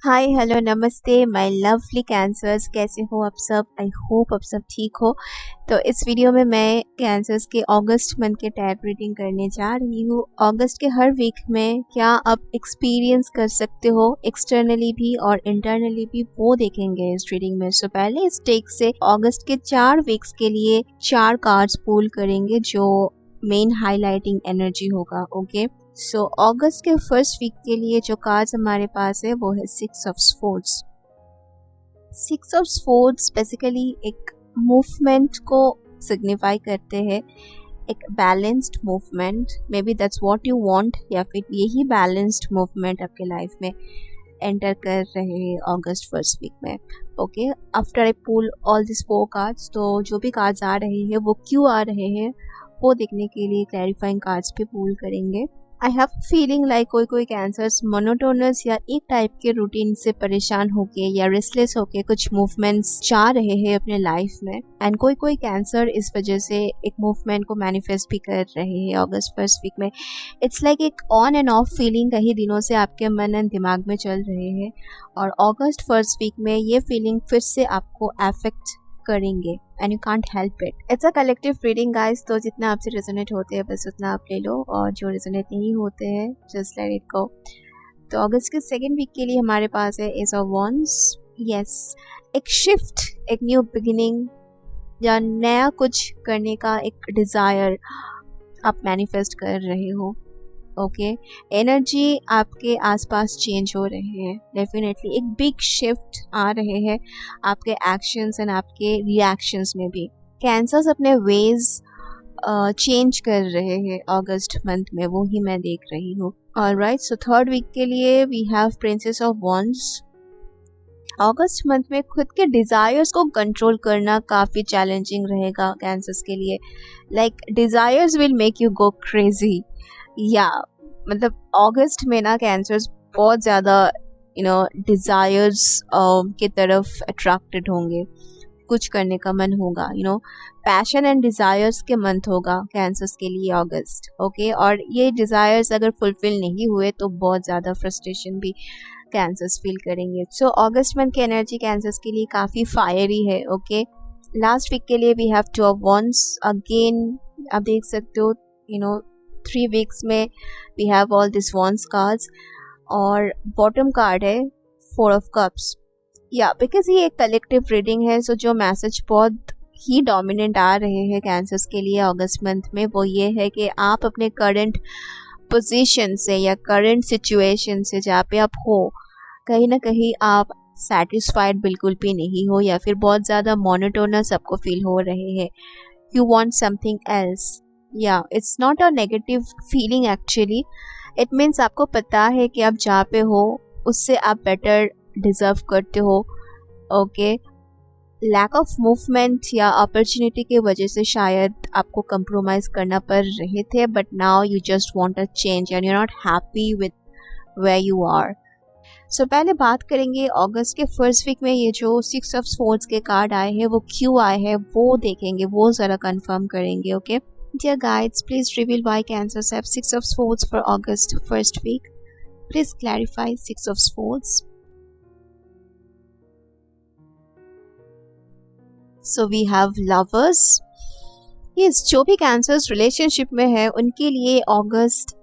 Hi hello नमस्ते my lovely cancers, कैसे हो आप सब। आई होप आप सब ठीक हो। तो इस वीडियो में मैं कैंसर्स के अगस्त मंथ के टैरोट रीडिंग करने जा रही हूँ। अगस्त के हर वीक में क्या आप एक्सपीरियंस कर सकते हो एक्सटर्नली भी और इंटरनली भी, वो देखेंगे इस रीडिंग में। सो पहले इस टेक से अगस्त के 4 वीक्स के लिए 4 कार्ड्स पुल करेंगे जो मेन हाईलाइटिंग एनर्जी होगा। ओके, सो अगस्त के फर्स्ट वीक के लिए जो कार्ड्स हमारे पास है वो है 6 of swords. 6 of swords basically एक मूवमेंट को सिग्निफाई करते हैं, एक balanced movement. Maybe that's what you want, या फिर यही बैलेंस्ड मूवमेंट आपके लाइफ में एंटर कर रहे हैं अगस्त फर्स्ट वीक में। Okay, after I pull all this 4 cards, तो जो भी कार्ड्स आ रहे हैं वो क्यों आ रहे हैं वो देखने के लिए क्लैरिफाइंग कार्ड्स भी पुल करेंगे। आई हैव फीलिंग लाइक कोई कैंसर्स मोनोटोनस या एक टाइप के रूटीन से परेशान होके या रेस्टलेस होके कुछ मूवमेंट्स चाह रहे हैं अपने लाइफ में, एंड कोई कैंसर इस वजह से एक मूवमेंट को मैनिफेस्ट भी कर रहे हैं अगस्त फर्स्ट वीक में। इट्स लाइक एक ऑन एंड ऑफ फीलिंग कई दिनों से आपके मन एंड दिमाग में चल रहे हैं, और अगस्त फर्स्ट वीक में ये फीलिंग फिर से आपको अफेक्ट करेंगे and you can't help it. It's a collective reading guys, तो जितना आपसे रेजोनेट होते हैं बस उतना आप ले लो, और जो रेजोनेट नहीं होते हैं जस्ट लेट इट गो। तो अगस्त के सेकेंड वीक के लिए हमारे पास है एस ऑफ वॉन्ड्स। यस, एक शिफ्ट, एक न्यू बिगिनिंग या नया कुछ करने का एक डिजायर आप मैनिफेस्ट कर रहे हो। ओके, एनर्जी आपके आसपास चेंज हो रहे हैं, डेफिनेटली एक बिग शिफ्ट आ रहे हैं आपके एक्शंस एंड आपके रिएक्शंस में भी। कैंसर्स अपने वेज चेंज कर रहे हैं अगस्त मंथ में, वो ही मैं देख रही हूँ। ऑलराइट, सो थर्ड वीक के लिए we have princess of wands. अगस्त मंथ में खुद के डिजायर्स को कंट्रोल करना काफी चैलेंजिंग रहेगा कैंसर्स के लिए। Like desires will make you go crazy. या मतलब अगस्त में ना कैंसर्स बहुत ज़्यादा डिजायर्स की तरफ अट्रैक्टेड होंगे, कुछ करने का मन होगा, पैशन एंड डिजायर्स के मंथ होगा कैंसर्स के लिए अगस्त। ओके, और ये डिजायर्स अगर फुलफिल नहीं हुए तो बहुत ज़्यादा फ्रस्ट्रेशन भी कैंसर्स फील करेंगे। सो अगस्त मंथ की एनर्जी कैंसर्स के लिए काफ़ी फायरी है। ओके, लास्ट वीक के लिए we have 2 of wands. Again आप देख सकते हो 3 वीक्स में we have all this wands cards, और बॉटम कार्ड है 4 ऑफ कप्स। या बिकॉज ये एक कलेक्टिव रीडिंग है, सो जो मैसेज बहुत ही डोमिनेंट आ रहे हैं कैंसर्स के लिए अगस्त मंथ में वो ये है कि आप अपने करंट पोजीशन से या करंट सिचुएशन से जहाँ पे आप हो, कहीं ना कहीं आप सेटिस्फाइड बिल्कुल भी नहीं हो, या फिर बहुत ज़्यादा मोनोटोनस आपको फील हो रहे हैं। You want something else. या it's not a negative feeling actually, it means आपको पता है कि आप जहाँ पे हो उससे आप बेटर डिजर्व करते हो। ओके, लैक ऑफ मूवमेंट या अपॉर्चुनिटी की वजह से शायद आपको कंप्रोमाइज करना पड़ रहे थे, but now you just want a change and you are not happy with where you are. So पहले बात करेंगे अगस्त के फर्स्ट वीक में ये जो 6 ऑफ स्वॉर्ड्स के कार्ड आए हैं वो क्यों आए हैं वो देखेंगे, वो ज़रा कंफर्म करेंगे। Okay, Dear guides, please reveal why Cancers have 6 of Swords for August first week. Please clarify 6 of Swords. So we have Lovers. Yes, जो भी Cancers रिलेशनशिप में है उनके लिए अगस्त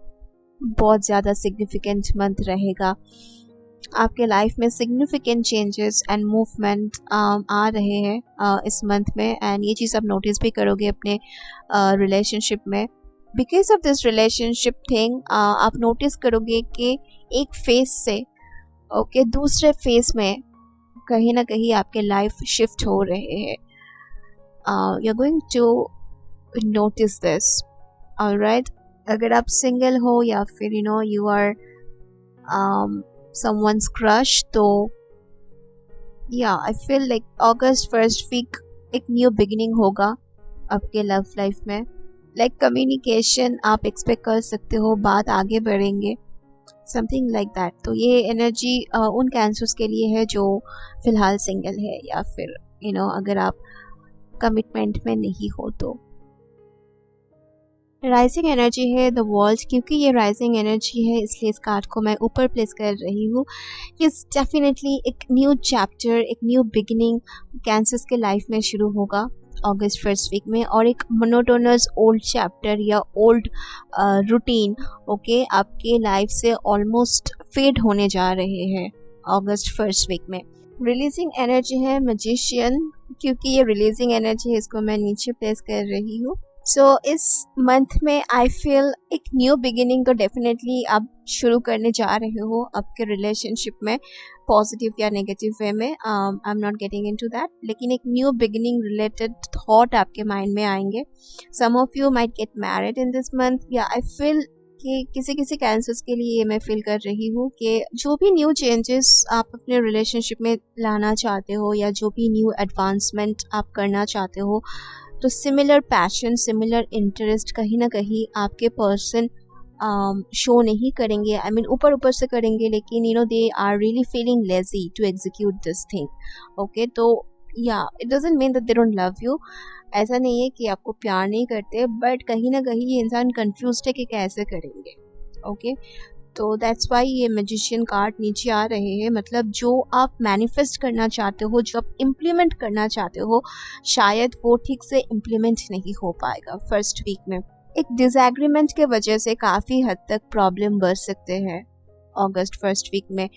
बहुत ज़्यादा सिग्निफिकेंट मंथ रहेगा। आपके लाइफ में सिग्निफिकेंट चेंजेस एंड मूवमेंट आ रहे हैं इस मंथ में, एंड ये चीज़ आप नोटिस भी करोगे अपने रिलेशनशिप में। Because of this relationship thing आप नोटिस करोगे कि एक फेस से ओके दूसरे फेस में कहीं ना कहीं आपके लाइफ शिफ्ट हो रहे हैं। You are going to notice this. Alright, अगर आप सिंगल हो या फिर यू आर someone's crush, तो आई फील लाइक अगस्त फर्स्ट वीक एक न्यू बिगिनिंग होगा आपके लव लाइफ में। लाइक कम्युनिकेशन आप एक्सपेक्ट कर सकते हो, बात आगे बढ़ेंगे, समथिंग लाइक दैट। तो ये एनर्जी उन कैंसर्स के लिए है जो फिलहाल सिंगल है, या फिर अगर आप कमिटमेंट में नहीं हो तो। राइजिंग एनर्जी है द वर्ल्ड, क्योंकि ये राइजिंग एनर्जी है इसलिए इस कार्ड को मैं ऊपर प्लेस कर रही हूँ। इस डेफिनेटली एक न्यू चैप्टर, एक न्यू बिगिनिंग कैंसर्स के लाइफ में शुरू होगा अगस्त फर्स्ट वीक में, और एक मोनोटोनस ओल्ड चैप्टर या ओल्ड रूटीन ओके आपके लाइफ से ऑलमोस्ट फेड होने जा रहे हैं अगस्त फर्स्ट वीक में। रिलीजिंग एनर्जी है मैजिशियन, क्योंकि ये रिलीजिंग एनर्जी है इसको मैं नीचे प्लेस कर रही हूँ। सो इस मंथ में आई फील एक न्यू बिगिनिंग तो डेफिनेटली आप शुरू करने जा रहे हो आपके रिलेशनशिप में, पॉजिटिव या नेगेटिव वे में, I am not getting into that, लेकिन एक न्यू बिगिनिंग रिलेटेड थॉट आपके माइंड में आएंगे। Some of you might get married in this month, या आई फील कि किसी किसी कैंसर्स के लिए मैं फील कर रही हूँ कि जो भी न्यू चेंजेस आप अपने रिलेशनशिप में लाना चाहते हो या जो भी न्यू एडवांसमेंट आप करना चाहते हो, तो सिमिलर पैशन, सिमिलर इंटरेस्ट कहीं ना कहीं आपके पर्सन शो नहीं करेंगे। आई मीन ऊपर ऊपर से करेंगे, लेकिन you know they are really feeling lazy to execute this thing. Okay, तो या it doesn't mean that they don't love you, ऐसा नहीं है कि आपको प्यार नहीं करते, बट कहीं ना कहीं ये इंसान कंफ्यूज है कि कैसे करेंगे। ओके, तो दैट्स वाई ये मैजिशियन कार्ड नीचे आ रहे हैं। मतलब जो आप मैनिफेस्ट करना चाहते हो, जो आप इम्प्लीमेंट करना चाहते हो, शायद वो ठीक से इम्प्लीमेंट नहीं हो पाएगा फर्स्ट वीक में। एक डिसएग्रीमेंट के वजह से काफ़ी हद तक प्रॉब्लम बढ़ सकते हैं अगस्त फर्स्ट वीक में।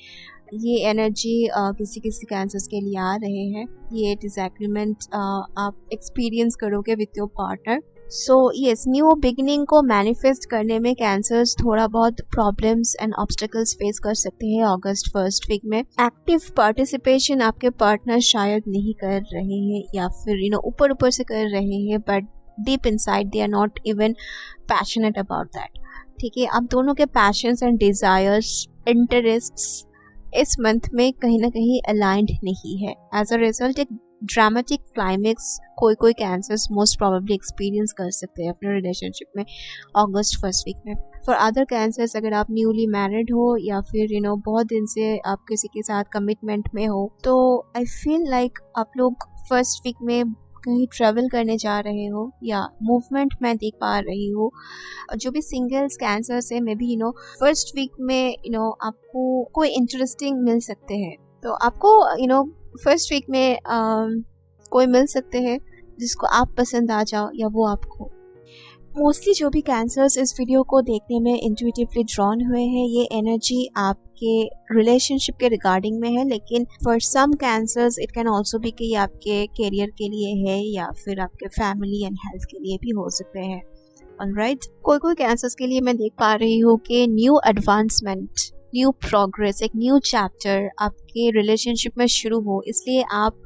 ये एनर्जी किसी किसी कैंसर्स के लिए आ रहे हैं। ये डिसएग्रीमेंट आप एक्सपीरियंस करोगे with your partner. So yes, new beginning को मैनिफेस्ट करने में कैंसर्स थोड़ा बहुत प्रॉब्लम्स एंड ऑब्स्टेकल्स फेस कर सकते हैं अगस्त फर्स्ट वीक में। एक्टिव पार्टिसिपेशन आपके पार्टनर शायद नहीं कर रहे हैं, या फिर यू नो ऊपर ऊपर से कर रहे हैं, but deep inside they are not even passionate about that. ठीक है, आप दोनों के पैशंस एंड डिजायर्स, इंटरेस्ट्स इस मंथ में कहीं ना कहीं अलाइंड नहीं है। एज अ रिजल्ट एक ड्रामेटिक क्लाइमेक्स कोई कैंसर्स मोस्ट प्रोबेबली एक्सपीरियंस कर सकते हैं अपने रिलेशनशिप में अगस्त फर्स्ट वीक में। फॉर अदर कैंसर्स, अगर आप न्यूली मैरिड हो या फिर यू नो बहुत दिन से आप किसी के साथ कमिटमेंट में हो, तो आई फील लाइक आप लोग फर्स्ट वीक में कहीं ट्रैवल करने जा रहे हो या मूवमेंट मैं देख पा रही हूँ। जो भी सिंगल्स कैंसर्स है, maybe you know first week में यू नो आपको कोई इंटरेस्टिंग मिल सकते हैं, तो आपको यू नो फर्स्ट वीक में कोई मिल सकते हैं जिसको आप पसंद आ जाओ या वो आपको। मोस्टली जो भी कैंसर्स इस वीडियो को देखने में इंट्यूटिवली ड्रॉन हुए हैं, ये एनर्जी आपके रिलेशनशिप के रिगार्डिंग में है, लेकिन for some cancers it can also भी कि आपके करियर के लिए है या फिर आपके फैमिली एंड हेल्थ के लिए भी हो सकते हैं। ऑलराइट, कोई कैंसर्स के लिए मैं देख पा रही हूँ कि न्यू एडवांसमेंट, न्यू प्रोग्रेस, एक न्यू चैप्टर आपके रिलेशनशिप में शुरू हो, इसलिए आप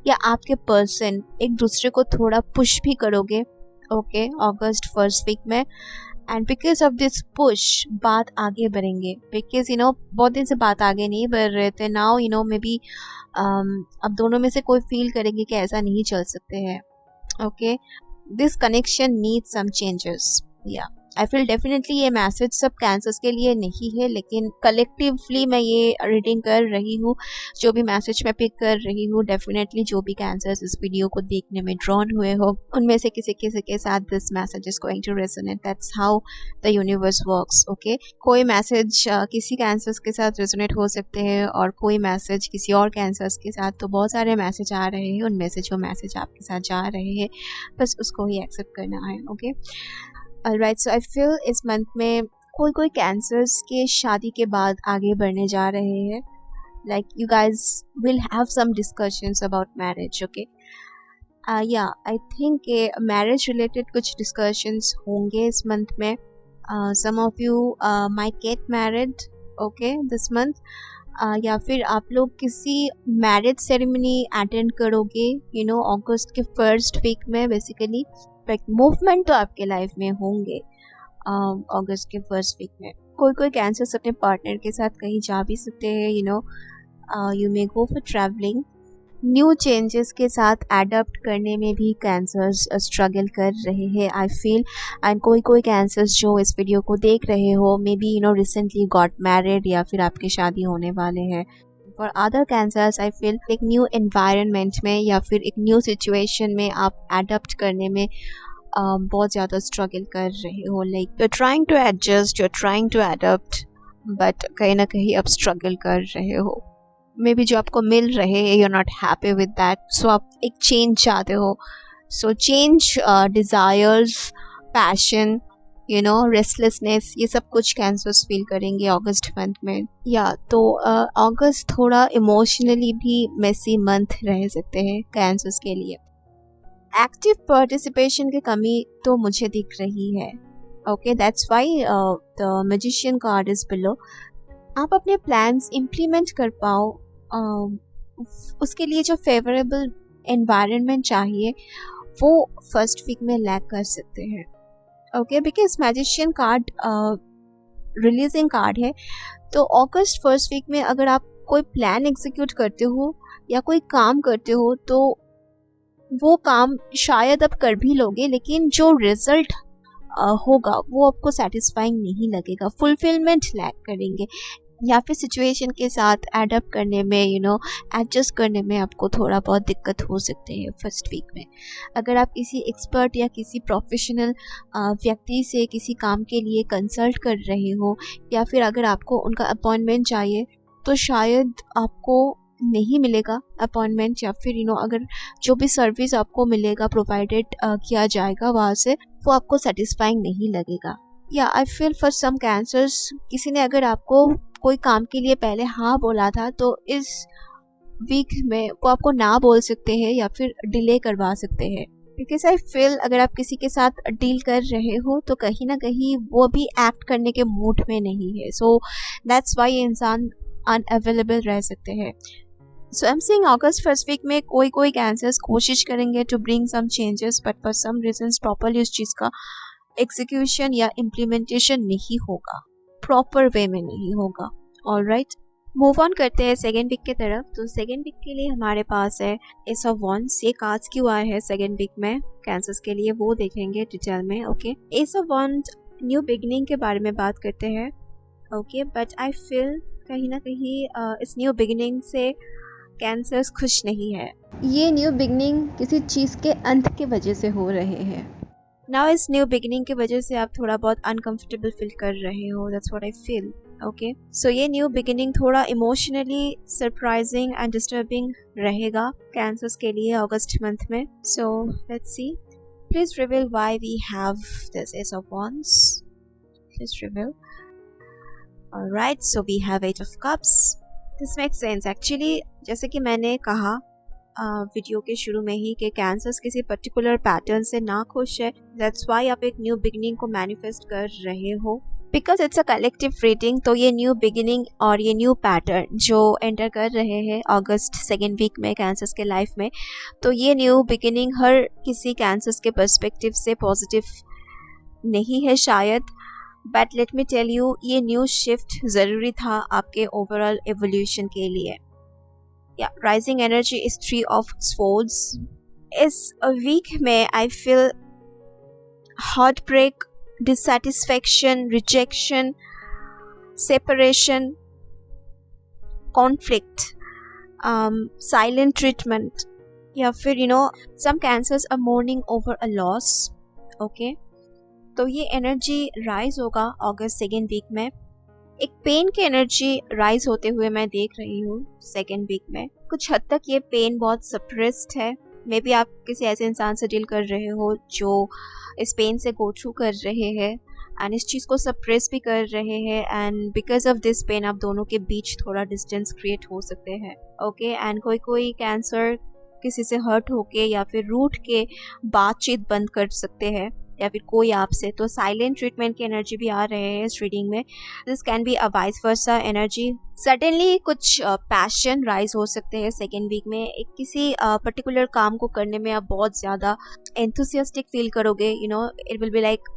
या आपके पर्सन एक दूसरे को थोड़ा पुश भी करोगे ओके अगस्त फर्स्ट वीक में। And because of this push बात आगे बढ़ेंगे, बिकॉज यू नो बहुत दिन से बात आगे नहीं बढ़ रहे थे। Now you know may be अब दोनों में से कोई फील करेंगे कि ऐसा नहीं चल सकते हैं। Okay, this connection need some changes. या आई फील डेफिनेटली ये मैसेज सब कैंसर्स के लिए नहीं है, लेकिन कलेक्टिवली मैं ये रीडिंग कर रही हूँ। जो भी मैसेज मैं पिक कर रही हूँ, डेफिनेटली जो भी कैंसर्स इस वीडियो को देखने में ड्रॉन हुए हो, उनमें से किसी किसी के साथ this message is going to resonate. That's how the universe works. Okay, कोई मैसेज किसी कैंसर्स के साथ रेजोनेट हो सकते हैं और कोई मैसेज किसी और कैंसर्स के साथ। तो बहुत सारे मैसेज आ रहे हैं, उनमें से जो मैसेज आपके साथ जा रहे हैं बस उसको ही एक्सेप्ट करना है। Okay, alright, so I feel इस मंथ में कोई कैंसर्स के शादी के बाद आगे बढ़ने जा रहे हैं। Like you guys will have some discussions about marriage. Okay, या आई थिंक मैरिज रिलेटेड कुछ डिस्कशंस होंगे इस मंथ में। Some of you might get married okay this month, या फिर आप लोग किसी मैरिज सेरेमनी अटेंड करोगे यू नो अगस्त के फर्स्ट वीक में। बेसिकली मूवमेंट तो आपके लाइफ में होंगे अगस्त के फर्स्ट वीक में। कोई कैंसर्स अपने पार्टनर के साथ कहीं जा भी सकते हैं। You know you may go for travelling. New changes के साथ एडप्ट करने में भी कैंसर्स स्ट्रगल कर रहे हैं आई फील। एंड कोई कैंसर्स जो इस वीडियो को देख रहे हो, may be you know recently got married या फिर आपकी शादी होने वाले हैं। For other cancers I feel एक न्यू एनवायरनमेंट में या फिर एक न्यू सिचुएशन में आप एडप्ट करने में बहुत ज़्यादा स्ट्रगल कर रहे हो, like you are trying to adjust, you are trying to adapt, but कहीं ना कहीं आप स्ट्रगल कर रहे हो। मे बी जो आपको मिल रहे हैं, you are not happy with that, so आप एक चेंज चाहते हो। So change, desires, passion, restlessness, ये सब कुछ कैंसर्स फील करेंगे अगस्त मंथ में। या तो अगस्त थोड़ा इमोशनली भी मेसी मंथ रह सकते हैं कैंसर्स के लिए। एक्टिव पार्टिसिपेशन की कमी तो मुझे दिख रही है। Okay, that's why the magician card is below. आप अपने प्लान्स इम्प्लीमेंट कर पाओ, उसके लिए जो फेवरेबल एनवायरनमेंट चाहिए वो फर्स्ट वीक में लैक कर सकते हैं। Okay, because magician card releasing card है, तो अगस्त फर्स्ट वीक में अगर आप कोई प्लान एग्जीक्यूट करते हो या कोई काम करते हो तो वो काम शायद आप कर भी लोगे, लेकिन जो रिजल्ट होगा वो आपको सेटिस्फाइंग नहीं लगेगा, फुलफिलमेंट लैक करेंगे, या फिर सिचुएशन के साथ एडप्ट करने में, एडजस्ट करने में आपको थोड़ा बहुत दिक्कत हो सकते हैं फर्स्ट वीक में। अगर आप किसी एक्सपर्ट या किसी प्रोफेशनल व्यक्ति से किसी काम के लिए कंसल्ट कर रहे हो, या फिर अगर आपको उनका अपॉइंटमेंट चाहिए तो शायद आपको नहीं मिलेगा अपॉइंटमेंट, या फिर अगर जो भी सर्विस आपको मिलेगा, प्रोवाइडेड किया जाएगा वहाँ से, वो आपको सेटिस्फाइंग नहीं लगेगा। या I feel for some cancers, किसी ने अगर आपको कोई काम के लिए पहले हाँ बोला था तो इस वीक में वो आपको ना बोल सकते हैं या फिर डिले करवा सकते हैं। बिकॉज आई फील अगर आप किसी के साथ डील कर रहे हो तो कहीं ना कहीं वो भी एक्ट करने के मूड में नहीं है, सो दैट्स वाई इंसान अनअवेलेबल रह सकते हैं। सो आई एम सेइंग अगस्त फर्स्ट वीक में कोई कैंसर्स कोशिश करेंगे to bring some changes, but for some reasons properly उस चीज़ का एग्जीक्यूशन या इम्प्लीमेंटेशन नहीं होगा, प्रॉपर वे में नहीं होगा। ऑलराइट, मूव ऑन करते हैं सेकेंड वीक की तरफ। तो सेकेंड वीक के लिए हमारे पास है एस ऑफ वॉन्ड्स। ये कार्ड्स क्यों आए हैं सेकेंड वीक में कैंसर्स के लिए वो देखेंगे डिटेल में। Okay, ace of wand new beginning के बारे में बात करते हैं। ओके, बट आई फील कहीं ना कहीं इस न्यू बिगनिंग से कैंसर्स खुश नहीं है। ये न्यू बिगनिंग किसी चीज़ के अंत के वजह से हो रहे हैं। नाउ इस न्यू बिगिनिंग की वजह से आप थोड़ा बहुत अनकंफर्टेबल फील कर रहे हो, that's what I feel. Okay, so ये न्यू बिगिनिंग थोड़ा इमोशनली सरप्राइजिंग एंड डिस्टर्बिंग रहेगा कैंसर्स के लिए अगस्त मंथ में। So let's see, please reveal why we have this ace of wands, please reveal. Alright, so we have eight of cups. This makes sense actually, जैसे कि मैंने कहा video के शुरू में ही कि कैंसर्स किसी पर्टिकुलर पैटर्न से ना खुश है, दैट्स वाई आप एक न्यू बिगिनिंग को मैनिफेस्ट कर रहे हो, because it's a collective reading. तो ये न्यू बिगिनिंग और ये न्यू पैटर्न जो एंटर कर रहे हैं अगस्त सेकेंड वीक में कैंसर्स के लाइफ में, तो ये न्यू बिगिनिंग हर किसी कैंसर्स के पर्सपेक्टिव से पॉजिटिव नहीं है शायद, but let me tell you, ये न्यू शिफ्ट ज़रूरी था आपके ओवरऑल एवोल्यूशन के लिए। Yeah, rising energy is 3 of swords. Is a week में I feel heartbreak, dissatisfaction, rejection, separation, conflict, silent treatment, या फिर some cancers are mourning over a loss. Okay, तो ये energy rise होगा अगस्त सेकेंड वीक में। एक पेन की energy rise होते हुए मैं देख रही हूँ सेकेंड वीक में। कुछ हद तक ये पेन बहुत सप्रेस्ड है। मे बी आप किसी ऐसे इंसान से डील कर रहे हो जो इस पेन से गो थ्रू कर रहे हैं एंड इस चीज़ को सप्रेस भी कर रहे हैं, and because of this pain आप दोनों के बीच थोड़ा डिस्टेंस क्रिएट हो सकते हैं। ओके, एंड कोई कैंसर किसी से हर्ट होके या फिर रूठ के बातचीत बंद कर सकते हैं, या फिर कोई आपसे, तो साइलेंट ट्रीटमेंट की एनर्जी भी आ रहे हैं इस रीडिंग में। This can be a vice versa energy. Suddenly कुछ पैशन राइज हो सकते हैं सेकेंड वीक में। एक किसी पर्टिकुलर काम को करने में आप बहुत ज़्यादा एंथुसियास्टिक फील करोगे, it will be like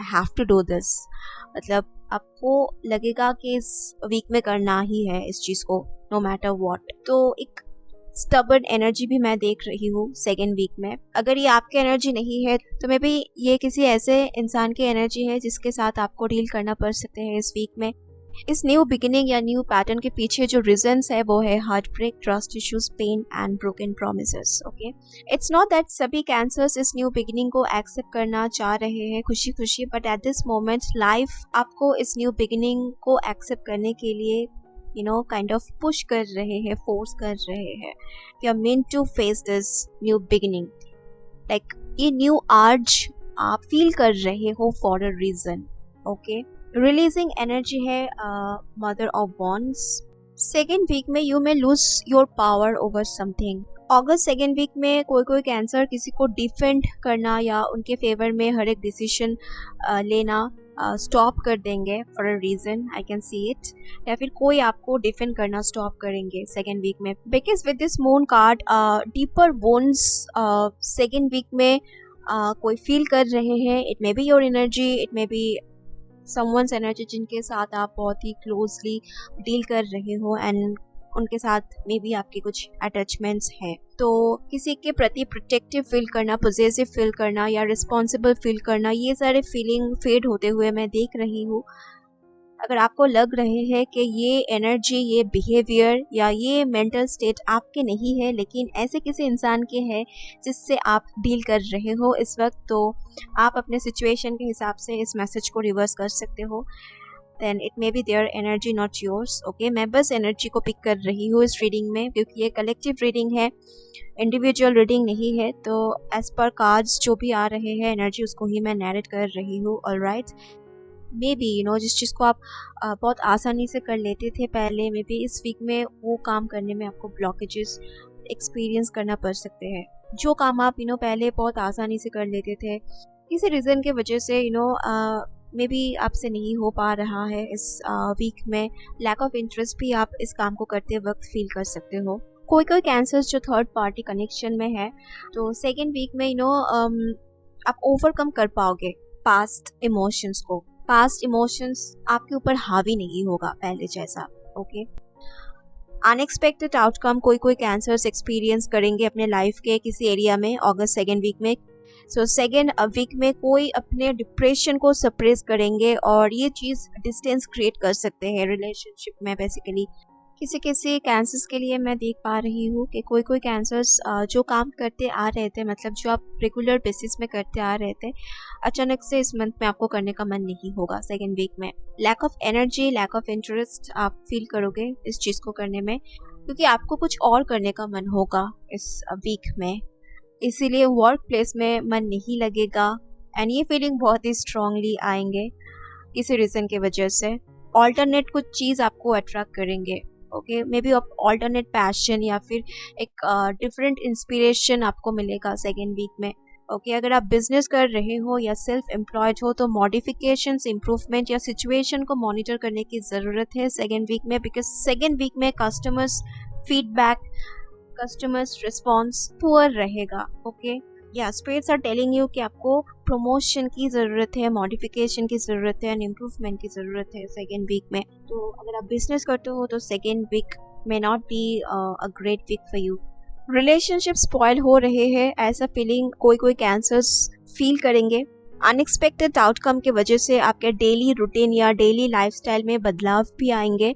I have to do this, मतलब आपको लगेगा कि इस वीक में करना ही है इस चीज़ को नो मैटर व्हाट। तो एक स्टबर्न एनर्जी भी मैं देख रही हूँ सेकेंड वीक में। अगर ये आपकी एनर्जी नहीं है तो मे बी ये किसी ऐसे इंसान की एनर्जी है जिसके साथ आपको डील करना पड़ सकते हैं इस वीक में, इस न्यू बिगिनिंग या न्यू पैटर्न के पीछे जो रीजंस है वो है heartbreak, trust issues, pain and broken promises. Okay, it's not that सभी कैंसर्स इस न्यू बिगिनिंग को एक्सेप्ट करना चाह रहे हैं खुशी खुशी, but at this moment life आपको इस न्यू बिगिनिंग को एक्सेप्ट करने के लिए काइंड ऑफ पुश कर रहे हैं, फोर्स कर रहे हैं। You are meant to face this new beginning, like ये न्यू आर्ज आप फील कर रहे हो for a reason. Okay, releasing energy है mother of wands. Second week में you may lose your power over something. अगस्त सेकेंड वीक में कोई कैंसर किसी को डिफेंड करना या उनके फेवर में हर एक डिसीजन लेना स्टॉप कर देंगे for a reason, I can see it. या फिर कोई आपको डिफेंड करना स्टॉप करेंगे सेकेंड वीक में, because with this moon card deeper ones second week में कोई फील कर रहे हैं। It may be your energy, it may be someone's energy जिनके साथ आप बहुत ही क्लोजली डील कर रहे हो एंड उनके साथ मे बी आपके कुछ अटैचमेंट्स हैं। तो किसी के प्रति प्रोटेक्टिव फील करना, पॉजिटिव फील करना या रिस्पॉन्सिबल फील करना, ये सारे फीलिंग फेड होते हुए मैं देख रही हूँ। अगर आपको लग रहे हैं कि ये एनर्जी, ये बिहेवियर या ये मेंटल स्टेट आपके नहीं है लेकिन ऐसे किसी इंसान के है जिससे आप डील कर रहे हो इस वक्त, तो आप अपने सिचुएशन के हिसाब से इस मैसेज को रिवर्स कर सकते हो। Then it may be their energy not yours. Okay, मैं बस एनर्जी को पिक कर रही हूँ इस रीडिंग में क्योंकि ये कलेक्टिव रीडिंग है, इंडिविजुअल रीडिंग नहीं है। तो एज पर कार्ड्स जो भी आ रहे हैं एनर्जी उसको ही मैं नैरेट कर रही हूँ। ऑलराइट, मे बी जिस चीज़ को आप बहुत आसानी से कर लेते थे पहले, मे बी इस वीक में वो काम करने में आपको ब्लॉकेजेस एक्सपीरियंस करना पड़ सकते हैं। जो काम आप पहले बहुत आसानी से कर लेते थे, किसी रीज़न के वजह से मे बी आपसे नहीं हो पा रहा है इस वीक में। लैक ऑफ इंटरेस्ट भी आप इस काम को करते वक्त फील कर सकते हो। कोई कैंसर्स जो थर्ड पार्टी कनेक्शन में है, तो सेकेंड वीक में आप ओवरकम कर पाओगे पास्ट इमोशंस को। पास्ट इमोशंस आपके ऊपर हावी नहीं होगा पहले जैसा। ओके, अनएक्सपेक्टेड आउटकम कोई कैंसर्स एक्सपीरियंस करेंगे अपने लाइफ के किसी एरिया में अगस्त सेकेंड वीक में। सो सेकेंड वीक में कोई अपने डिप्रेशन को सप्रेस करेंगे और ये चीज़ डिस्टेंस क्रिएट कर सकते हैं रिलेशनशिप में। बेसिकली किसी कैंसर्स के लिए मैं देख पा रही हूँ कि कोई कैंसर्स जो काम करते आ रहे थे, मतलब जो आप रेगुलर बेसिस में करते आ रहे थे, अचानक से इस मंथ में आपको करने का मन नहीं होगा सेकेंड वीक में। Lack of energy, lack of interest आप फील करोगे इस चीज़ को करने में क्योंकि आपको कुछ और करने का मन होगा इस वीक में, इसीलिए वर्क प्लेस में मन नहीं लगेगा एंड ये फीलिंग बहुत ही स्ट्रांगली आएंगे किसी रीज़न के वजह से। ऑल्टरनेट कुछ चीज़ आपको अट्रैक्ट करेंगे। Okay, may be alternate passion या फिर एक डिफरेंट इंस्पिरेशन आपको मिलेगा सेकेंड वीक में। ओके, अगर आप बिजनेस कर रहे हो या सेल्फ एम्प्लॉयड हो तो मॉडिफिकेशंस, इम्प्रूवमेंट या सिचुएशन को मॉनिटर करने की ज़रूरत है सेकेंड वीक में, बिकॉज सेकेंड वीक में customers feedback, customers response poor रहेगा। ओके, या स्पिरिट्स आर टेलिंग यू कि आपको प्रमोशन की ज़रूरत है, मॉडिफिकेशन की ज़रूरत है एंड इम्प्रूवमेंट की ज़रूरत है सेकेंड वीक में। तो अगर आप बिजनेस करते हो तो second week may not be a great week for you. Relationship spoil हो रहे हैं ऐसा फीलिंग कोई कैंसर्स फील करेंगे। अनएक्सपेक्टेड आउटकम की वजह से आपके डेली रूटीन या डेली लाइफस्टाइल में बदलाव भी आएंगे।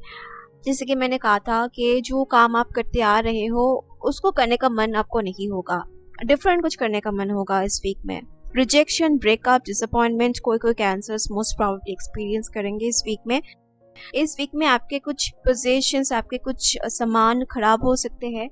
जैसे कि मैंने कहा था कि जो काम आप करते आ रहे हो उसको करने का मन आपको नहीं होगा, डिफरेंट कुछ करने का मन होगा इस वीक में। रिजेक्शन, ब्रेकअप, डिसअपॉइंटमेंट कोई कैंसर्स मोस्ट प्रोबेबली एक्सपीरियंस करेंगे इस वीक में। इस वीक में आपके कुछ पोजीशंस, आपके कुछ सामान खराब हो सकते हैं।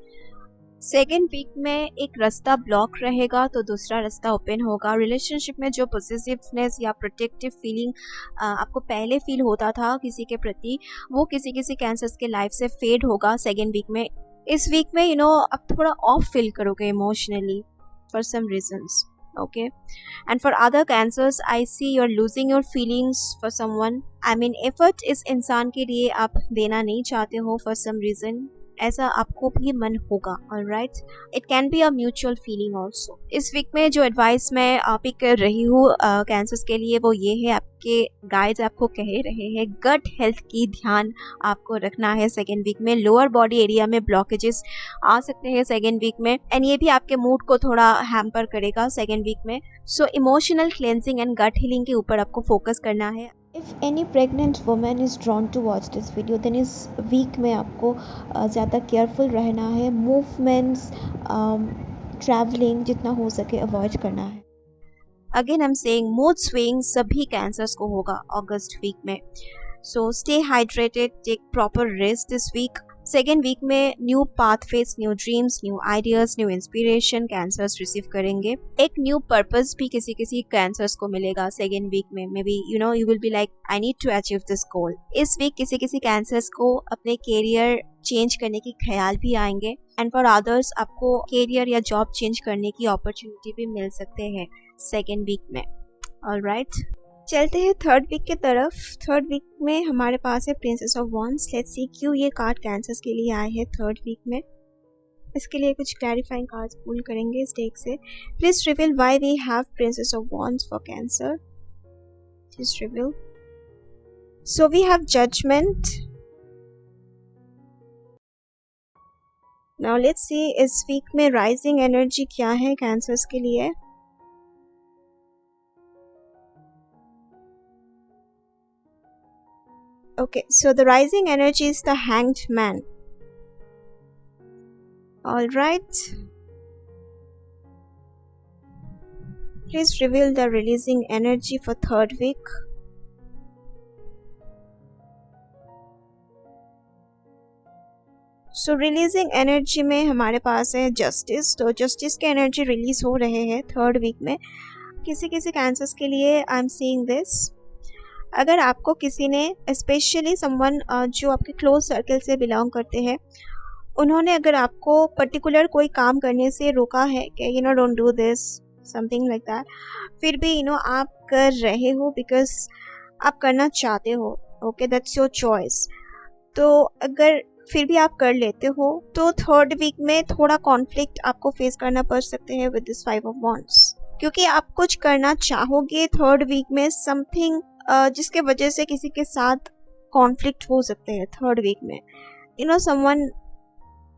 सेकेंड वीक में एक रास्ता ब्लॉक रहेगा तो दूसरा रास्ता ओपन होगा। रिलेशनशिप में जो पॉजिटिवनेस या प्रोटेक्टिव फीलिंग आपको पहले फील होता था किसी के प्रति, वो किसी कैंसर्स के लाइफ से फेड होगा सेकेंड वीक में। इस वीक में आप थोड़ा ऑफ फील करोगे emotionally for some reasons. Okay, and for other cancers I see you are losing your feelings for someone. I mean effort इस इंसान के लिए आप देना नहीं चाहते हो फॉर सम रीजन, ऐसा आपको भी मन होगा। Alright, it can be a mutual feeling also. इस वीक में जो एडवाइस मैं पिक कर रही हूँ कैंसर्स के लिए वो ये है, आपके गाइड्स आपको कह रहे हैं गट हेल्थ की ध्यान आपको रखना है सेकेंड वीक में। लोअर बॉडी एरिया में ब्लॉकेजेस आ सकते हैं सेकेंड वीक में एंड ये भी आपके मूड को थोड़ा हैम्पर करेगा सेकेंड वीक में। So emotional cleansing and gut healing के ऊपर आपको फोकस करना है। If any pregnant women is drawn to watch this video then इस वीक में आपको ज़्यादा केयरफुल रहना है, मूवमेंट्स, ट्रैवलिंग जितना हो सके अवॉइड करना है। Again I am saying mood swing सभी कैंसर्स को होगा अगस्त वीक में, so stay hydrated, take proper rest this week. Second week में new pathways, new dreams, new ideas, new inspiration Cancers receive करेंगे। एक न्यू पर्पस भी किसी किसी कैंसर्स को मिलेगा सेकेंड वीक में। Maybe you will be like I need to achieve this goal. इस वीक किसी किसी कैंसर्स को अपने कैरियर चेंज करने की ख्याल भी आएंगे, एंड फॉर अदर्स आपको कैरियर या जॉब चेंज करने की अपॉर्चुनिटी भी मिल सकते हैं सेकेंड वीक में। ऑलराइट, चलते हैं थर्ड वीक की तरफ। थर्ड वीक में हमारे पास है princess of wands. Let's see क्यों ये कार्ड कैंसर्स के लिए आए हैं थर्ड वीक में। इसके लिए कुछ क्लैरिफाइंग कार्ड्स पुल करेंगे इस डेक से। Please reveal why we have princess of wands for cancer. Please reveal. So we have judgement. Now let's see इस वीक में राइजिंग एनर्जी क्या है कैंसर्स के लिए। Okay, so the rising energy is the Hanged Man. All right. Please reveal the releasing energy for third week. So releasing energy में हमारे पास है जस्टिस। तो जस्टिस के एनर्जी रिलीज हो रहे हैं थर्ड वीक में किसी किसी कैंसर्स के लिए। I am seeing this. अगर आपको किसी ने स्पेशली समवन जो आपके क्लोज सर्कल से बिलोंग करते हैं, उन्होंने अगर आपको पर्टिकुलर कोई काम करने से रोका है कि don't do this something like that, फिर भी आप कर रहे हो बिकॉज आप करना चाहते हो। Okay, that's your choice. तो अगर फिर भी आप कर लेते हो तो थर्ड वीक में थोड़ा कॉन्फ्लिक्ट आपको फेस करना पड़ सकते हैं with this five of wands, क्योंकि आप कुछ करना चाहोगे थर्ड वीक में समथिंग जिसके वजह से किसी के साथ कॉन्फ्लिक्ट हो सकते हैं थर्ड वीक में। समवन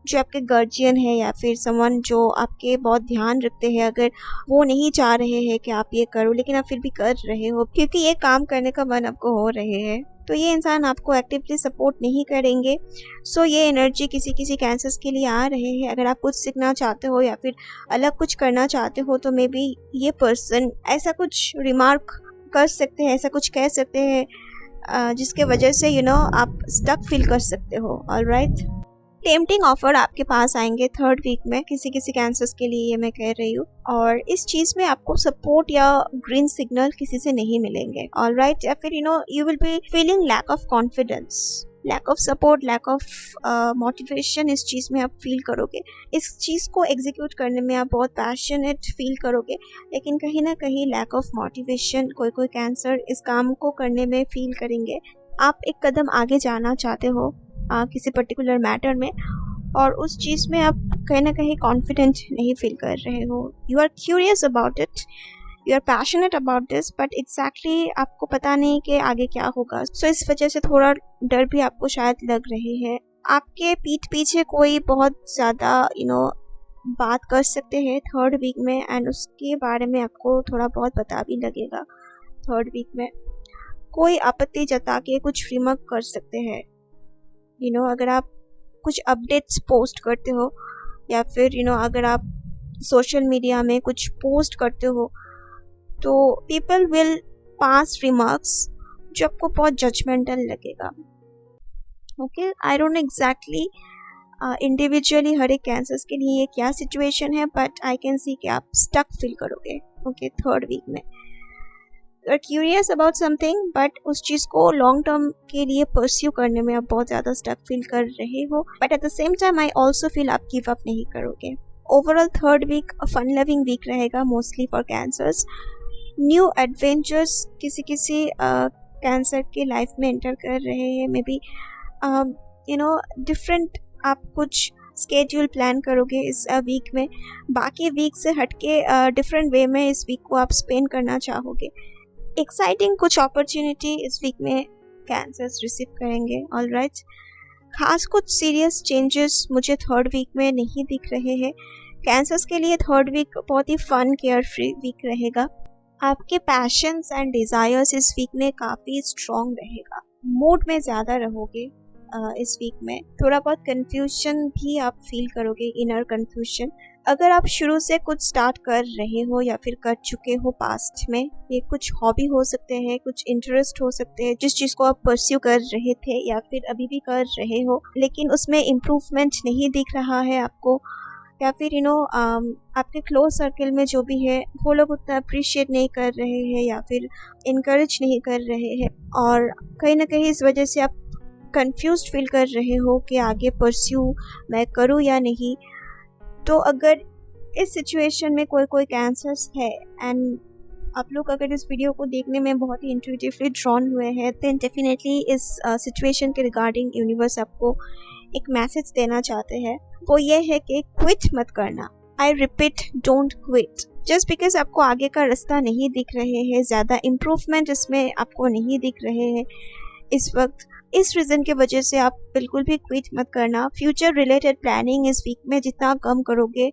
जो आपके गार्जियन है या फिर समवन जो आपके बहुत ध्यान रखते हैं, अगर वो नहीं चाह रहे हैं कि आप ये करो लेकिन आप फिर भी कर रहे हो क्योंकि ये काम करने का मन आपको हो रहे हैं, तो ये इंसान आपको एक्टिवली सपोर्ट नहीं करेंगे। सो ये एनर्जी किसी किसी कैंसर्स के लिए आ रहे हैं। अगर आप कुछ सीखना चाहते हो या फिर अलग कुछ करना चाहते हो तो मे बी ये पर्सन ऐसा कुछ रिमार्क कर सकते हैं, ऐसा कुछ कह सकते हैं जिसके वजह से आप स्टक फील कर सकते हो। ऑलराइट, टेम्पटिंग ऑफर आपके पास आएंगे थर्ड वीक में किसी किसी कैंसर्स के लिए, ये मैं कह रही हूँ। और इस चीज में आपको सपोर्ट या ग्रीन सिग्नल किसी से नहीं मिलेंगे। ऑलराइट, या फिर you will be feeling lack of confidence, lack of support, lack of motivation. इस चीज में आप फील करोगे, इस चीज को एग्जीक्यूट करने में आप बहुत पैशनेट फील करोगे, लेकिन कहीं ना कहीं लैक ऑफ मोटिवेशन कोई कैंसर इस काम को करने में फील करेंगे। आप एक कदम आगे जाना चाहते हो किसी पर्टिकुलर मैटर में, और उस चीज में आप कहीं ना कहीं कॉन्फिडेंट नहीं फील कर रहे हो। You are curious about it, you are passionate about this, but exactly आपको पता नहीं कि आगे क्या होगा। सो इस वजह से थोड़ा डर भी आपको शायद लग रही है। आपके पीठ पीछे कोई बहुत ज्यादा बात कर सकते हैं थर्ड वीक में, एंड उसके बारे में आपको थोड़ा बहुत पता भी लगेगा थर्ड वीक में। कोई आपत्ति जता के कुछ रिमक कर सकते हैं। अगर आप कुछ अपडेट्स पोस्ट करते हो या फिर अगर आप सोशल मीडिया में कुछ पोस्ट करते हो तो पीपल विल पास रिमार्क्स जो आपको बहुत जजमेंटल लगेगा। Okay, I don't know exactly individually हर एक कैंसर्स के लिए ये क्या सिचुएशन है, बट आई कैन सी कि आप स्टक फील करोगे ओके थर्ड वीक में। क्यूरियस अबाउट समथिंग, बट उस चीज को लॉन्ग टर्म के लिए परस्यू करने में आप बहुत ज्यादा स्टक फील कर रहे हो, but at the same time I also feel आप गिव अप नहीं करोगे। Overall third week fun loving week रहेगा mostly for Cancers. New adventures किसी किसी कैंसर के लाइफ में एंटर कर रहे हैं। मे बी डिफरेंट आप कुछ स्केड्यूल प्लान करोगे इस वीक में, बाकी वीक से हटके डिफरेंट वे में इस वीक को आप स्पेंड करना चाहोगे। एक्साइटिंग कुछ अपॉर्चुनिटी इस वीक में कैंसर्स रिसीव करेंगे। ऑलराइट, खास कुछ सीरियस चेंजेस मुझे थर्ड वीक में नहीं दिख रहे हैं। कैंसर्स के लिए थर्ड वीक बहुत ही फन केयर फ्री वीक रहेगा। आपके पैशंस एंड डिज़ायर्स इस वीक में काफ़ी स्ट्रॉन्ग रहेगा, मूड में ज़्यादा रहोगे। इस वीक में थोड़ा बहुत कन्फ्यूजन भी आप फील करोगे, इनर कन्फ्यूजन। अगर आप शुरू से कुछ स्टार्ट कर रहे हो या फिर कर चुके हो पास्ट में, ये कुछ हॉबी हो सकते हैं, कुछ इंटरेस्ट हो सकते हैं, जिस चीज़ को आप परस्यू कर रहे थे या फिर अभी भी कर रहे हो, लेकिन उसमें इम्प्रूवमेंट नहीं दिख रहा है आपको, या फिर आपके क्लोज सर्कल में जो भी है वो लोग उतना अप्रिशिएट नहीं कर रहे हैं या फिर इनकरेज नहीं कर रहे हैं, और कहीं ना कहीं इस वजह से आप कंफ्यूज्ड फील कर रहे हो कि आगे परस्यू मैं करूँ या नहीं। तो अगर इस सिचुएशन में कोई कोई कैंसर्स है एंड आप लोग अगर इस वीडियो को देखने में बहुत ही इंट्यूटिवली ड्रॉन हुए हैं, देन डेफिनेटली इस सिचुएशन के रिगार्डिंग यूनिवर्स आपको एक मैसेज देना चाहते हैं। वो ये है कि क्विट मत करना। I repeat, don't quit. Just because आपको आगे का रास्ता नहीं दिख रहे हैं, ज़्यादा इम्प्रूवमेंट इसमें आपको नहीं दिख रहे हैं इस वक्त, इस रीज़न की वजह से आप बिल्कुल भी क्विट मत करना। फ्यूचर रिलेटेड प्लानिंग इस वीक में जितना कम करोगे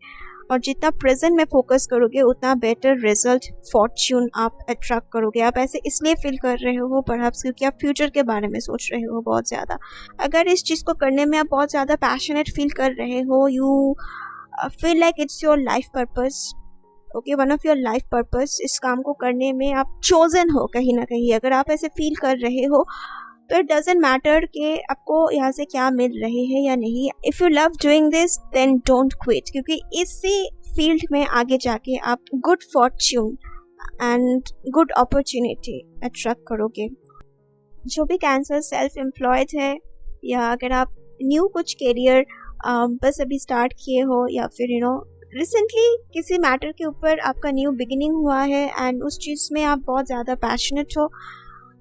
और जितना प्रेजेंट में फोकस करोगे, उतना बेटर रिजल्ट, फॉर्च्यून आप अट्रैक्ट करोगे। आप ऐसे इसलिए फील कर रहे हो परहैप्स क्योंकि आप फ्यूचर के बारे में सोच रहे हो बहुत ज़्यादा। अगर इस चीज़ को करने में आप बहुत ज़्यादा पैशनेट फील कर रहे हो, you feel like it's your life purpose, okay, one of your life purpose, इस काम को करने में आप चोजन हो कहीं ना कहीं, अगर आप ऐसे फील कर रहे हो, तो इट डजेंट मैटर कि आपको यहाँ से क्या मिल रहे हैं या नहीं। If you love doing this then don't quit, क्योंकि इसी फील्ड में आगे जाके आप good fortune and good opportunity attract करोगे। जो भी कैंसर सेल्फ एम्प्लॉयड है, या अगर आप न्यू कुछ करियर बस अभी स्टार्ट किए हो, या फिर रिसेंटली किसी मैटर के ऊपर आपका न्यू बिगिनिंग हुआ है एंड उस चीज़ में आप बहुत ज़्यादा पैशनेट हो,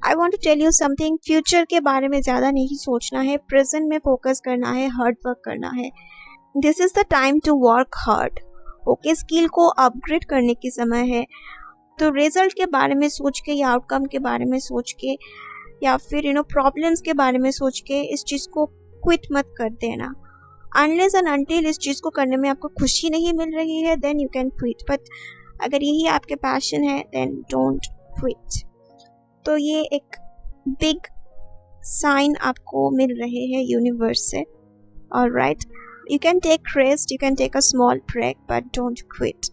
I want to tell you something, future के बारे में ज़्यादा नहीं सोचना है, प्रेजेंट में फोकस करना है, हार्ड वर्क करना है। This is the time to work hard, okay. Skill को अपग्रेड करने की समय है। तो रिजल्ट के बारे में सोच के या आउटकम के बारे में सोच के या फिर प्रॉब्लम्स के बारे में सोच के इस चीज़ को क्विट मत कर देना। अनलेस एंड अनटिल इस चीज़ को करने में आपको खुशी नहीं मिल रही है, then you can quit, but अगर यही आपके पैशन है देन डोंट क्विट। तो ये एक बिग साइन आपको मिल रहे हैं यूनिवर्स से, alright. You can take rest, you can take a small break, but don't quit.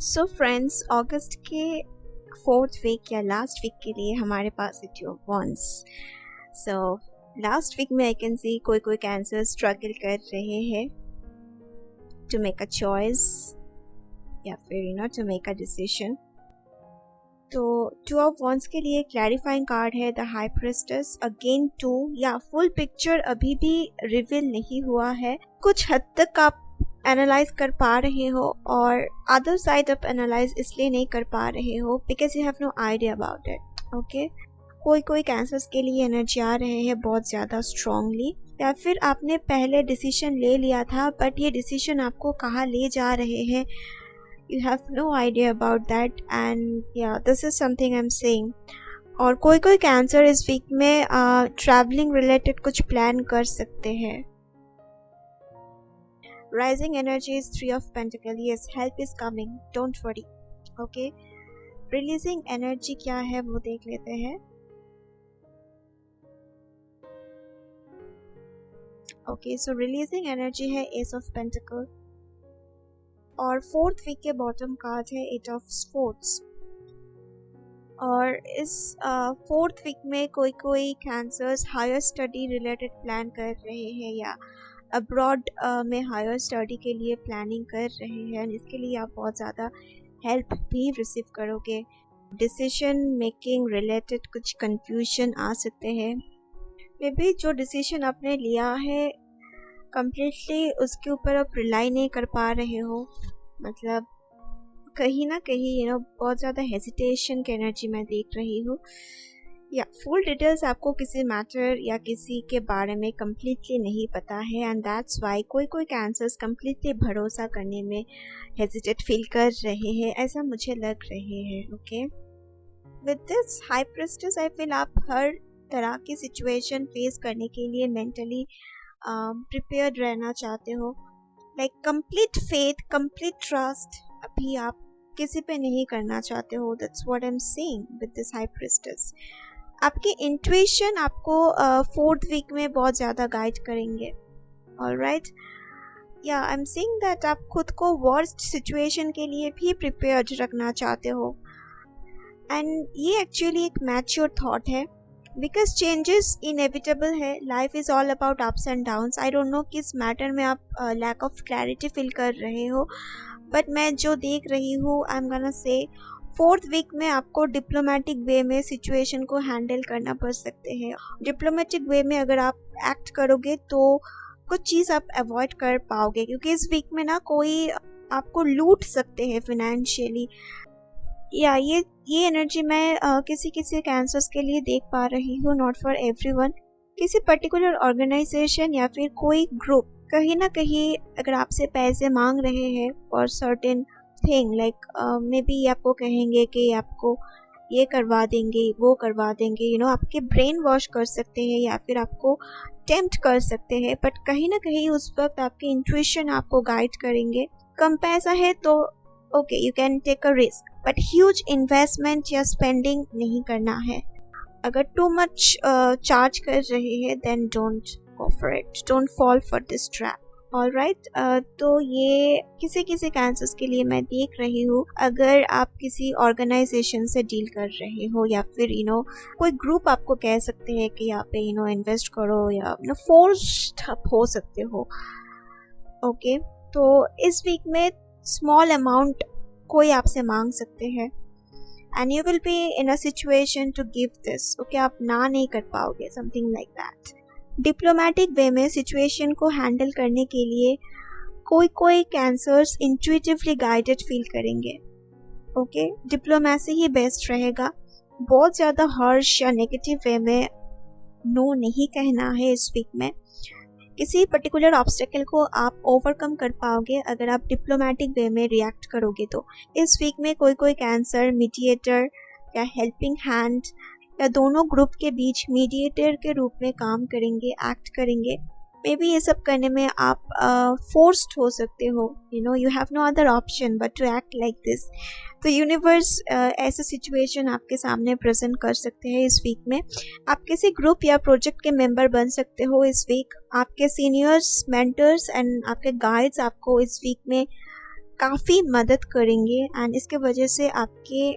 So friends, अगस्त के 4th वीक या लास्ट वीक के लिए हमारे पास है 2 of Wands। So last week में आई कैन सी कोई कैंसर स्ट्रगल कर रहे हैं टू मेक अ चॉइस या फिर टू मेक अ डिसीजन। तो 2 of Wands के लिए क्लैरिफाइंग कार्ड है द हाई प्रिस्टेस, अगेन 2, या फुल पिक्चर अभी भी रिवील नहीं हुआ है। कुछ हद तक आप एनालाइज कर पा रहे हो और अदर साइड आप एनालाइज इसलिए नहीं कर पा रहे हो because you have no idea about it, okay. कोई कैंसर्स के लिए एनर्जी आ रहे हैं बहुत ज़्यादा स्ट्रांगली, या फिर आपने पहले डिसीजन ले लिया था बट ये डिसीजन आपको कहाँ ले जा रहे हैं, you have no idea about that, and या this is something I am saying. और कोई कैंसर इस वीक में ट्रैवलिंग रिलेटेड कुछ प्लान कर सकते हैं। Rising energy is 3 of Pentacles. Yes, help is coming. Don't worry. Okay. Releasing energy क्या है वो देख लेते हैं। Okay, so releasing energy है Ace of Pentacles और 4th वीक के बॉटम कार्ड है 8 of Swords। और इस 4th वीक में कोई cancers higher study related plan कर रहे हैं या अब्रॉड में हायर स्टडी के लिए प्लानिंग कर रहे हैं। इसके लिए आप बहुत ज़्यादा हेल्प भी रिसीव करोगे। डिसीजन मेकिंग रिलेटेड कुछ कंफ्यूजन आ सकते हैं, मे बी जो डिसीजन आपने लिया है कम्प्लीटली उसके ऊपर आप रिलाई नहीं कर पा रहे हो, मतलब कहीं ना कहीं बहुत ज़्यादा हेजिटेशन की एनर्जी मैं देख रही हूँ, या फुल डिटेल्स आपको किसी मैटर या किसी के बारे में कम्प्लीटली नहीं पता है, एंड दैट्स वाई कोई कैंसर्स कम्प्लीटली भरोसा करने में हेजिटेट फील कर रहे हैं, ऐसा मुझे लग रहे हैं, okay. With this high priestess I feel आप हर तरह की सिचुएशन फेस करने के लिए मेंटली प्रिपेयर्ड रहना चाहते हो। Like complete faith, complete trust अभी आप किसी पे नहीं करना चाहते हो। That's what I am saying with this high priestess. आपके इंट्यूशन आपको फोर्थ वीक में बहुत ज़्यादा गाइड करेंगे। ऑलराइट, या आई एम सेइंग दैट आप खुद को वर्स्ट सिचुएशन के लिए भी प्रिपेयर्ड रखना चाहते हो। एंड ये एक्चुअली एक मैच्योर थॉट है, बिकॉज चेंजेस इनएविटेबल है। Life is all about ups and downs. I don't no किस मैटर में आप लैक ऑफ क्लैरिटी फील कर रहे हो, बट मैं जो देख रही हूँ, I am gonna say fourth week में आपको डिप्लोमेटिक वे में सिचुएशन को हैंडल करना पड़ सकते हैं। डिप्लोमेटिक वे में अगर आप एक्ट करोगे तो कुछ चीज़ आप अवॉइड कर पाओगे, क्योंकि इस वीक में ना कोई आपको लूट सकते हैं फिनेंशियली। या ये एनर्जी मैं किसी किसी कैंसर्स के लिए देख पा रही हूँ, नॉट फॉर एवरीवन। किसी पर्टिकुलर ऑर्गेनाइजेशन या फिर कोई ग्रुप कहीं ना कहीं अगर आपसे पैसे मांग रहे हैं for certain thing, like may be आपको कहेंगे कि आपको ये करवा देंगे, वो करवा देंगे, आपके ब्रेन वॉश कर सकते हैं या फिर आपको टेम्प्ट कर सकते हैं। बट कहीं ना कहीं उस वक्त आपके इंट्यूशन आपको गाइड करेंगे। कम पैसा है तो okay, you can take a risk, but huge investment या स्पेंडिंग नहीं करना है। अगर टू मच चार्ज कर रहे हैं then don't go for it, don't fall for this trap. Alright, तो ये किसी किसी कैंसर्स के लिए मैं देख रही हूँ। अगर आप किसी ऑर्गेनाइजेशन से डील कर रहे हो या फिर कोई ग्रुप आपको कह सकते हैं कि यहाँ पे इन्वेस्ट करो, या फोर्स्ड हो सकते हो। ओके, तो इस वीक में स्मॉल अमाउंट कोई आपसे मांग सकते हैं and you will be in a situation to give this. Okay, आप ना नहीं कर पाओगे, something like that. Diplomatic way में सिचुएशन को हैंडल करने के लिए कोई कैंसर्स इंट्यूटिवली गाइडेड फील करेंगे। ओके, डिप्लोमेसी ही बेस्ट रहेगा। बहुत ज़्यादा हर्श या नेगेटिव वे में नो नहीं कहना है इस वीक में। किसी पर्टिकुलर ऑब्स्टेकल को आप ओवरकम कर पाओगे अगर आप डिप्लोमेटिक वे में रिएक्ट करोगे। तो इस वीक में कोई कैंसर मीडिएटर या हेल्पिंग हैंड या दोनों ग्रुप के बीच मीडिएटर के रूप में काम करेंगे, एक्ट करेंगे। मे बी ये सब करने में आप फोर्स्ड हो सकते हो, you have no other option but to act like this. तो यूनिवर्स ऐसे सिचुएशन आपके सामने प्रेजेंट कर सकते हैं इस वीक में। आप किसी ग्रुप या प्रोजेक्ट के मेंबर बन सकते हो इस वीक। आपके सीनियर्स, मेंटर्स एंड आपके गाइड्स आपको इस वीक में काफ़ी मदद करेंगे एंड इसके वजह से आपके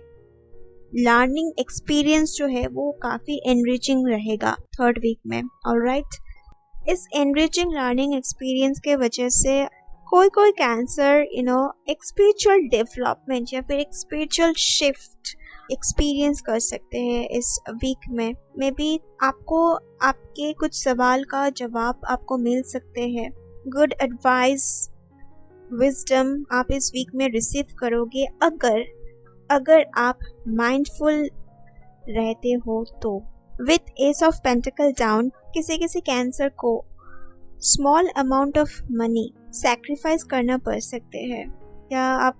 लर्निंग एक्सपीरियंस जो है वो काफ़ी एनरिचिंग रहेगा थर्ड वीक में। ऑलराइट, इस एनरिचिंग लर्निंग एक्सपीरियंस के वजह से कोई कैंसर एक स्पिरिचुअल डेवलपमेंट या फिर एक स्पिरिचुअल शिफ्ट एक्सपीरियंस कर सकते हैं इस वीक में। मे बी आपको आपके कुछ सवाल का जवाब आपको मिल सकते हैं। गुड एडवाइस, विजडम आप इस वीक में रिसीव करोगे अगर आप माइंडफुल रहते हो तो। With S of pentacle down, किसी कैंसर को small amount of money sacrifice करना पड़ सकते हैं, या आप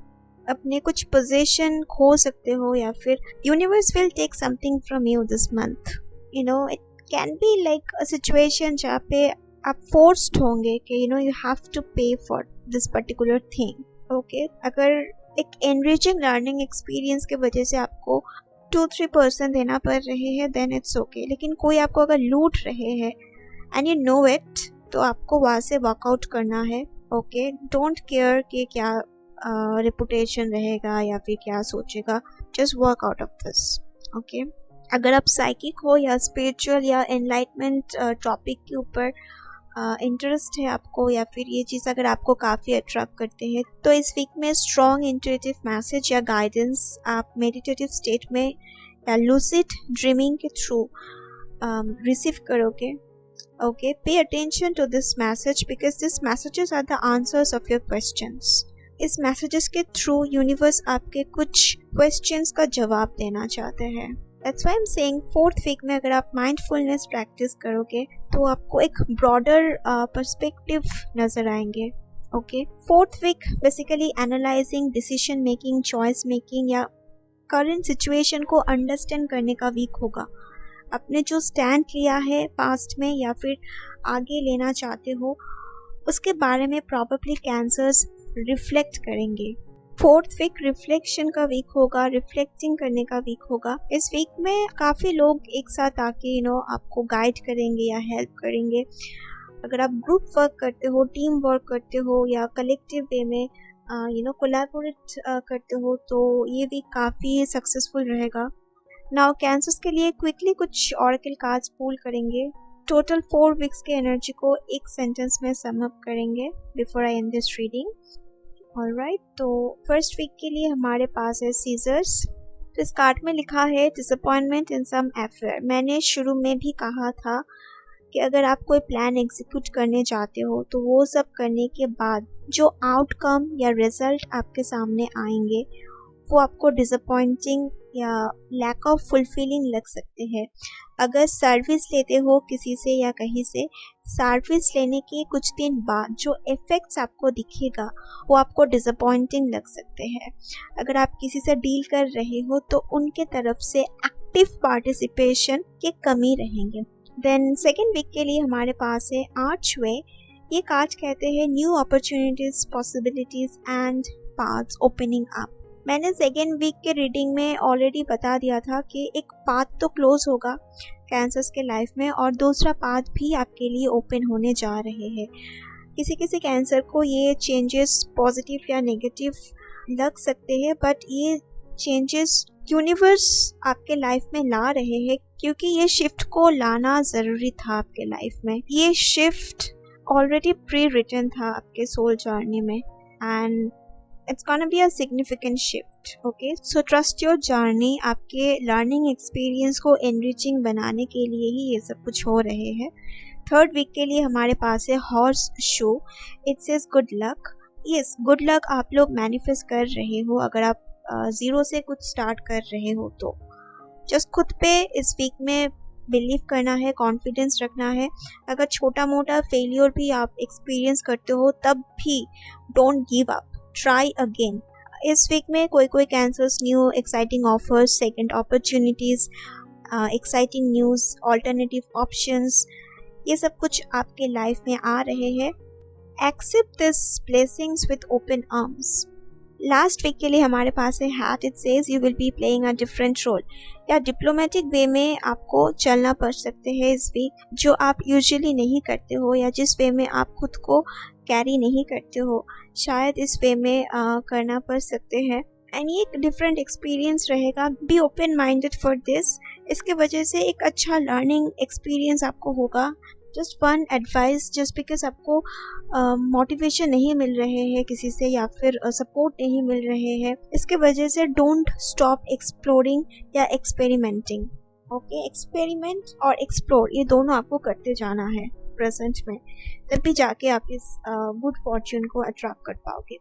अपने कुछ पोजीशन खो सकते हो, या फिर universe will take something from you this month. It can be like a situation जहाँ पे आप फोर्स्ड होंगे कि you have to pay for this particular thing. Okay, अगर एक एनरिचिंग लर्निंग एक्सपीरियंस के वजह से आपको 2-3% देना पड़ रहे हैं देन इट्स ओके। लेकिन कोई आपको अगर लूट रहे हैं एंड यू नो इट, तो आपको वहाँ से वर्कआउट करना है। ओके, डोंट केयर कि क्या रेपुटेशन रहेगा या फिर क्या सोचेगा, just work out of this. Okay, अगर आप साइकिक हो या स्पिरिचुअल या एनलाइटमेंट टॉपिक के ऊपर इंटरेस्ट है आपको, या फिर ये चीज़ अगर आपको काफ़ी अट्रैक्ट करते हैं, तो इस वीक में स्ट्रॉन्ग इंट्यूटिव मैसेज या गाइडेंस आप मेडिटेटिव स्टेट में या लूसिड ड्रीमिंग के थ्रू रिसीव करोगे। Okay, pay attention to this message because these messages are the answers of your questions. इस messages के थ्रू यूनिवर्स आपके कुछ questions का जवाब देना चाहते हैं। That's why I'm saying fourth week में अगर आप mindfulness practice करोगे तो आपको एक broader perspective नजर आएंगे। Okay, fourth week basically analyzing, decision making, choice making या current situation को understand करने का वीक होगा। आपने जो स्टैंड लिया है पास्ट में या फिर आगे लेना चाहते हो, उसके बारे में प्रॉबेबली कैंसर्स रिफ्लेक्ट करेंगे। फोर्थ वीक रिफ्लेक्शन का वीक होगा, रिफ्लेक्टिंग करने का वीक होगा। इस वीक में काफ़ी लोग एक साथ आके आपको गाइड करेंगे या हेल्प करेंगे। अगर आप ग्रुप वर्क करते हो, टीम वर्क करते हो या कलेक्टिव वे में कोलैबोरेट करते हो, तो ये वीक काफ़ी सक्सेसफुल रहेगा। नाउ कैंसर्स के लिए क्विकली कुछ ऑरेकल कार्ड्स पुल करेंगे। टोटल 4 वीक्स के एनर्जी को एक सेंटेंस में सम अप करेंगे before I and this reading. Alright, तो फर्स्ट वीक के लिए हमारे पास है सीजर्स। तो इस कार्ड में लिखा है डिसअपॉइंटमेंट इन सम अफेयर। मैंने शुरू में भी कहा था कि अगर आप कोई प्लान एग्जीक्यूट करने चाहते हो तो वो सब करने के बाद जो आउटकम या रिजल्ट आपके सामने आएंगे वो आपको डिसअपॉइंटिंग या लैक ऑफ फुलफिलिंग लग सकते हैं। अगर सर्विस लेते हो किसी से या कहीं से, सर्विस लेने के कुछ दिन बाद जो इफेक्ट्स आपको दिखेगा वो आपको डिसअपॉइंटिंग लग सकते हैं। अगर आप किसी से डील कर रहे हो तो उनके तरफ से एक्टिव पार्टिसिपेशन की कमी रहेंगे। देन सेकेंड वीक के लिए हमारे पास है आर्चवे। ये कार्ड कहते हैं new opportunities, possibilities and paths opening up. मैंने सेकेंड वीक के रीडिंग में ऑलरेडी बता दिया था कि एक पाथ तो क्लोज होगा कैंसर्स के लाइफ में और दूसरा पाथ भी आपके लिए ओपन होने जा रहे हैं। किसी किसी कैंसर को ये चेंजेस पॉजिटिव या नेगेटिव लग सकते हैं, बट ये चेंजेस यूनिवर्स आपके लाइफ में ला रहे हैं क्योंकि ये शिफ्ट को लाना ज़रूरी था आपके लाइफ में। ये शिफ्ट ऑलरेडी प्री रिटन था आपके सोल जर्नी में and it's gonna be a significant shift, okay? So trust your journey। आपके लर्निंग एक्सपीरियंस को एनरिचिंग बनाने के लिए ही ये सब कुछ हो रहे हैं। थर्ड वीक के लिए हमारे पास है horse show. It says good luck. Yes, good luck आप लोग मैनिफेस्ट कर रहे हो अगर आप ज़ीरो से कुछ स्टार्ट कर रहे हो तो। जस्ट खुद पे इस वीक में बिलीव करना है, कॉन्फिडेंस रखना है। अगर छोटा मोटा फेलियर भी आप एक्सपीरियंस करते हो तब भी don't give up, try again. इस वीक में कोई कोई cancers new exciting offers, second opportunities, exciting news, alternative options, ये सब कुछ आपके लाइफ में आ रहे हैं। Accept this blessings with open arms. Last week के लिए हमारे पास है hat. It says you will be playing a different role. या डिप्लोमेटिक वे में आपको चलना पड़ सकते हैं इस वीक, जो आप यूजुअली नहीं करते हो या जिस वे में आप खुद को कैरी नहीं करते हो, शायद इस वे में करना पड़ सकते हैं एंड ये एक डिफरेंट एक्सपीरियंस रहेगा। Be open minded for this. इसके वजह से एक अच्छा लर्निंग एक्सपीरियंस आपको होगा। Just one advice, just because आपको मोटिवेशन नहीं मिल रहे हैं किसी से या फिर सपोर्ट नहीं मिल रहे हैं, इसके वजह से डोंट स्टॉप एक्सप्लोरिंग या एक्सपेरिमेंटिंग। ओके, एक्सपेरिमेंट और एक्सप्लोर ये दोनों आपको करते जाना है प्रेजेंट में, तभी जाके आप इस गुड फॉर्च्यून को अट्रैक्ट कर पाओगे।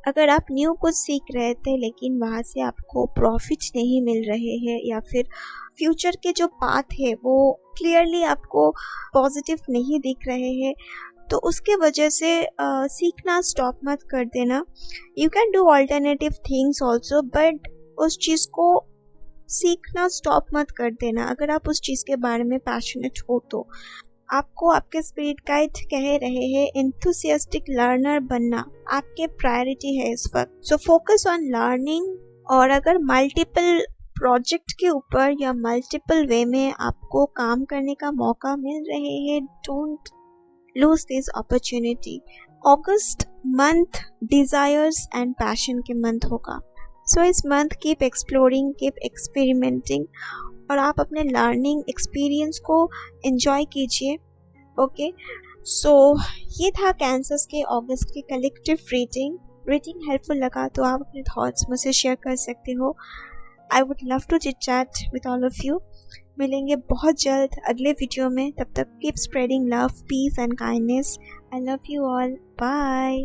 अगर आप न्यू कुछ सीख रहे थे लेकिन वहाँ से आपको प्रॉफिट नहीं मिल रहे हैं या फिर फ्यूचर के जो पाथ है वो क्लियरली आपको पॉजिटिव नहीं दिख रहे हैं, तो उसके वजह से सीखना स्टॉप मत कर देना। You can do alternative things also, but उस चीज़ को सीखना स्टॉप मत कर देना। अगर आप उस चीज़ के बारे में पैशनेट हो तो आपको आपके स्पिरिट गाइड कह रहे हैं एंथुसियास्टिक लर्नर बनना आपके प्रायोरिटी है इस वक्त। So focus on learning. और अगर मल्टीपल प्रोजेक्ट के ऊपर या मल्टीपल वे में आपको काम करने का मौका मिल रहे हैं, don't lose this opportunity. August month desires and passion के मंथ होगा। सो इस month keep exploring, keep experimenting और आप अपने लर्निंग एक्सपीरियंस को एंजॉय कीजिए। ओके, सो ये था कैंसर्स के अगस्त के कलेक्टिव रीडिंग हेल्पफुल लगा तो आप अपने थॉट्स मुझसे शेयर कर सकते हो। I would love to chit chat with all of you. मिलेंगे बहुत जल्द अगले वीडियो में, तब तक keep spreading love, peace and kindness. I love you all, bye.